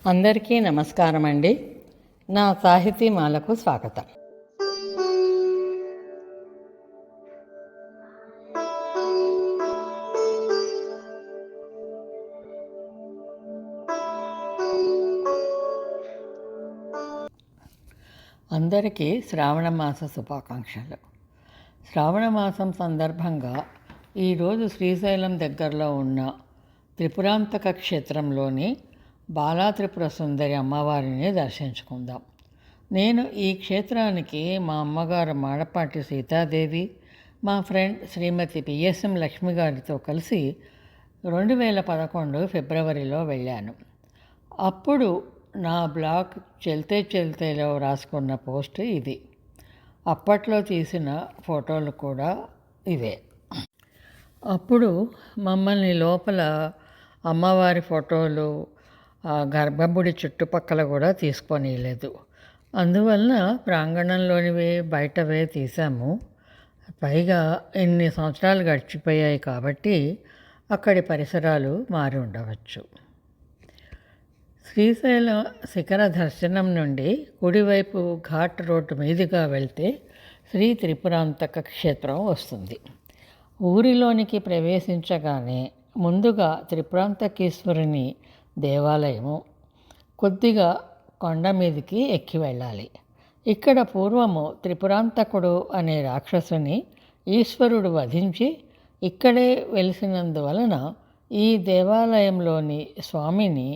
అందరికీ నమస్కారం అండి. నా సాహితీమాలకు స్వాగతం. అందరికీ శ్రావణ మాస శుభాకాంక్షలు. శ్రావణ మాసం సందర్భంగా ఈరోజు శ్రీశైలం దగ్గరలో ఉన్న త్రిపురాంతక క్షేత్రంలోని బాలా త్రిపుర సుందరి అమ్మవారిని దర్శించుకుందాం. నేను ఈ క్షేత్రానికి మా అమ్మగారు మాడపాటి సీతాదేవి, మా ఫ్రెండ్ శ్రీమతి పిఎస్ఎం లక్ష్మి గారితో కలిసి 2011 ఫిబ్రవరిలో వెళ్ళాను. అప్పుడు నా బ్లాగ్ చెల్తే చెల్తేలో రాసుకున్న పోస్ట్ ఇది. అప్పట్లో తీసిన ఫోటోలు కూడా ఇవే. అప్పుడు మమ్మల్ని లోపల అమ్మవారి ఫోటోలు గర్భగుడి చుట్టుపక్కల కూడా తీసుకొనిలేదు. అందువలన ప్రాంగణంలోనివే బయటవే తీసాము. పైగా ఇన్ని సంవత్సరాలు గడిచిపోయాయి కాబట్టి అక్కడి పరిసరాలు మారి ఉండవచ్చు. శ్రీశైలం శిఖర దర్శనం నుండి కుడివైపు ఘాట్ రోడ్డు మీదుగా వెళ్తే శ్రీ త్రిపురాంతక క్షేత్రం వస్తుంది. ఊరిలోనికి ప్రవేశించగానే ముందుగా త్రిపురాంతకేశ్వరుని దేవాలయము, కొద్దిగా కొండ మీదికి ఎక్కి వెళ్ళాలి. ఇక్కడ పూర్వము త్రిపురాంతకుడు అనే రాక్షసుని ఈశ్వరుడు వధించి ఇక్కడే వెలిసినందువలన ఈ దేవాలయంలోని స్వామిని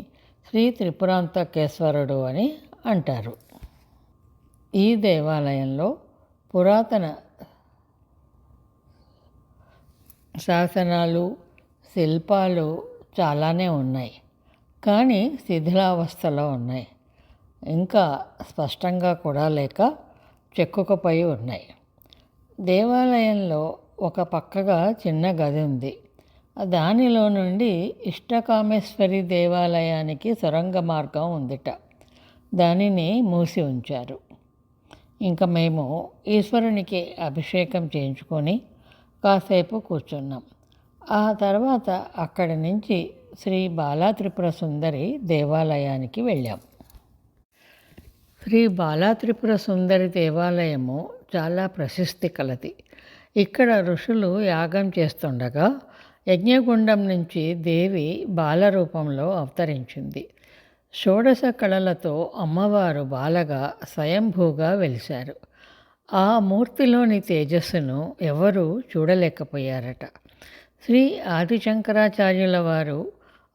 శ్రీ త్రిపురాంతకేశ్వరుడు అని అంటారు. ఈ దేవాలయంలో పురాతన శాసనాలు, శిల్పాలు చాలానే ఉన్నాయి, కానీ శిథిలావస్థలో ఉన్నాయి. ఇంకా స్పష్టంగా కూడా లేక చెక్కుకుపోయి ఉన్నాయి. దేవాలయంలో ఒక పక్కగా చిన్న గది ఉంది. దానిలో నుండి ఇష్టకామేశ్వరి దేవాలయానికి సొరంగ మార్గం ఉందిట. దానిని మూసి ఉంచారు. ఇంకా మేము ఈశ్వరునికి అభిషేకం చేయించుకొని కాసేపు కూర్చున్నాం. ఆ తర్వాత అక్కడి నుంచి శ్రీ బాలా త్రిపుర సుందరి దేవాలయానికి వెళ్ళాం. శ్రీ బాలా త్రిపుర సుందరి దేవాలయము చాలా ప్రసిద్ధి కలది. ఇక్కడ ఋషులు యాగం చేస్తుండగా యజ్ఞగుండం నుంచి దేవి బాల రూపంలో అవతరించింది. షోడశ కళలతో అమ్మవారు బాలగా స్వయంభూగా వెలిశారు. ఆ మూర్తిలోని తేజస్సును ఎవరూ చూడలేకపోయారట. శ్రీ ఆదిశంకరాచార్యుల వారు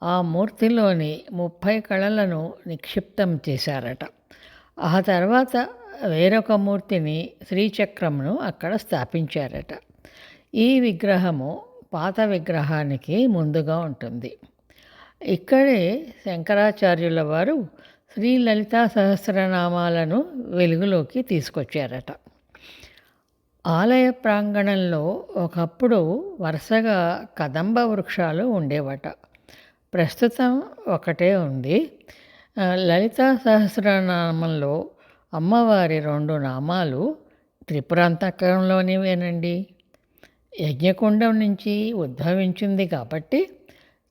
ఆ మూర్తిలోని 30 కళలను నిక్షిప్తం చేశారట. ఆ తర్వాత వేరొక మూర్తిని, శ్రీచక్రమును అక్కడ స్థాపించారట. ఈ విగ్రహము పాత విగ్రహానికి ముందుగా ఉంటుంది. ఇక్కడే శంకరాచార్యుల వారు శ్రీ లలితా సహస్రనామాలను వెలుగులోకి తీసుకొచ్చారట. ఆలయ ప్రాంగణంలో ఒకప్పుడు వరుసగా కదంబ వృక్షాలు ఉండేవట. ప్రస్తుతం ఒకటే ఉంది. లలితా సహస్రనామంలో అమ్మవారి 2 నామాలు త్రిపురాంతకంలోనివేనండి. యజ్ఞకుండం నుంచి ఉద్భవించింది కాబట్టి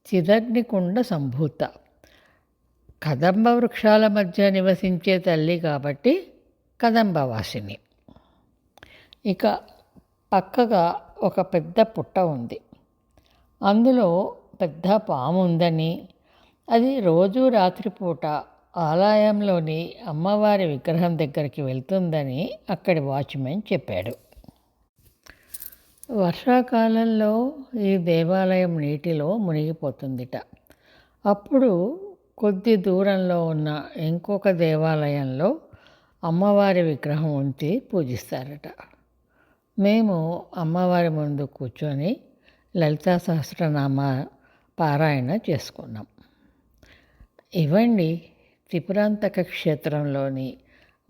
చిదగ్నికుండ సంభూత. కదంబ వృక్షాల మధ్య నివసించే తల్లి కాబట్టి కదంబవాసిని. ఇక పక్కగా ఒక పెద్ద పుట్ట ఉంది. అందులో పెద్ద పాము ఉందని, అది రోజు రాత్రిపూట ఆలయంలోని అమ్మవారి విగ్రహం దగ్గరికి వెళ్తుందని అక్కడి వాచ్మెన్ చెప్పాడు. వర్షాకాలంలో ఈ దేవాలయం నీటిలో మునిగిపోతుందిట. అప్పుడు కొద్ది దూరంలో ఉన్న ఇంకొక దేవాలయంలో అమ్మవారి విగ్రహం ఉంచి పూజిస్తారట. మేము అమ్మవారి ముందు కూర్చొని లలితా సహస్రనామ పారాయణ చేసుకున్నాం. ఇవండి త్రిపురాంతక క్షేత్రంలోని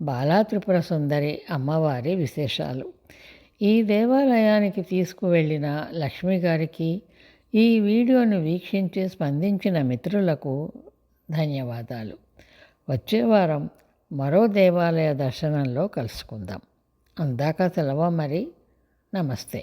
బాలా త్రిపుర సుందరి అమ్మవారి విశేషాలు. ఈ దేవాలయానికి తీసుకువెళ్ళిన లక్ష్మి గారికి, ఈ వీడియోను వీక్షించి స్పందించిన మిత్రులకు ధన్యవాదాలు. వచ్చే వారం మరో దేవాలయ దర్శనంలో కలుసుకుందాం. అందాక సెలవు మరి. నమస్తే.